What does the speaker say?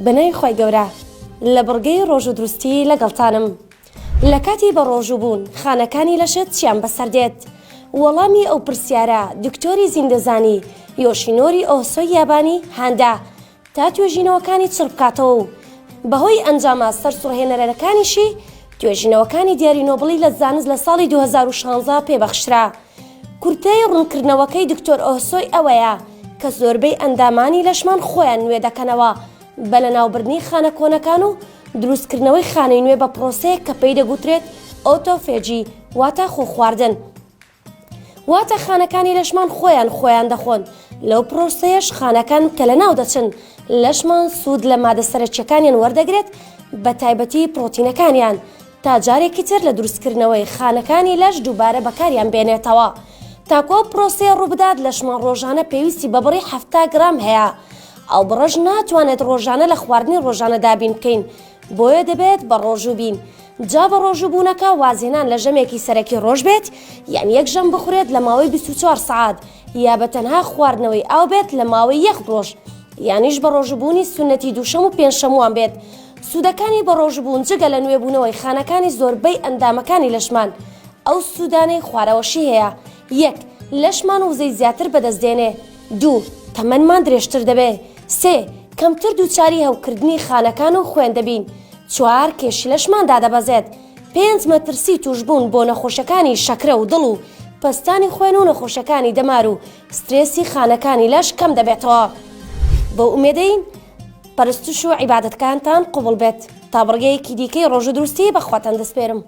بنەی خۆی گەورە لە بڕگەی ڕۆژ و دروستی لەگەڵتانم. لە کاتی بە ڕۆژوو بوون خانەکانی لەشت چیان بەسەردێت؟ وەڵامی ئەو پرسیارە دکتۆری زیندەزانی یۆشینۆری ئۆسۆی یابانی هاندا تا توێژینەوەکانی چڕ بکاتەوە و بەهۆی ئەنجامە سەرسوڕهێنەرەکانیشی توێژینەوەکانی دیاری نۆبڵی لە زانست لە ساڵی 2016 پێبەخشرا. کورتەی ڕوونکردنەوەکەی دکتۆر ئۆسۆی ئەوەیە کە زۆربەی ئەندامانی لەشمان خۆیان نوێ دەکەنەوە بە لەناوبردنی خانە کۆنەکان و دروستکردنەوەی خانەی نوێ بە پرۆسەیەک کە پێی دەگوترێت ئۆتۆفێجی واتە خۆ خواردن. واتە خانەکانی لەشمان خۆیان دەخۆن. لەو پرۆسەیەش خانەکان کە لە ناو دەچن لەشمان سوود لە مادە سەرچیەکانیان وەردەگرێت بە تایبەتی پرۆتینەکانیان تا جارێکی تر لە دروستکردنەوەی خانەکانی لەش دووبارە بەکاریان بێنێتەوە. تاکۆ پرۆسەیە ڕووبدات لەشمان ڕۆژانە پێویستی بە بڕی 70 گرام هەیە. ئەو بڕەش ناتوانێت ڕۆژانە لە خواردنی ڕۆژانە دابین بکەین، بۆیە دەبێت بە ڕۆژوو بین. جا بە ڕۆژوو بوونەکە وازێنان لە ژەمێکی سەرەکی ڕۆژ بێت، یان یەک ژەم بخورێت لە ماوەی 24 سعات، یا بە تەنها خواردنەوەی ئاو بێت لە ماوەی یەک ڕۆژ، یانیش بە ڕۆژووبوونی سونەتی دووشەم و پێنجشەموان بێت. سوودەکانی بە ڕۆژبوون جگە لە نوێبوونەوەی خانەکانی زۆربەی ئەندامەکانی لەشمان ئەو سوودانەی خوارەوەشی هەیە: 1. لەشمان وزەی زیاتر بەدەستدێنێ. 2. تەمەنمان درێژتر دەبێ. 3. کەمتر دووچاری هەوکردنی خانەکان و خوێن دەبین. 4. کێشی لەشماندا دەبەزێت. 5. مەترسی توشبوون بۆ نەخۆشەکانی شەکرە و دڵ و پەستانی خوێن و نەخۆشەکانی دەمار و سترێسی خانەکانی لەش کەم دەبێتەوە. بە ئومێدەین پەرستش و عیبادەتەکانتان قوبڵ بێت تا بڕگەیەکی دیکەی ڕۆژ و دروستی بەخواتان دەسپێرم.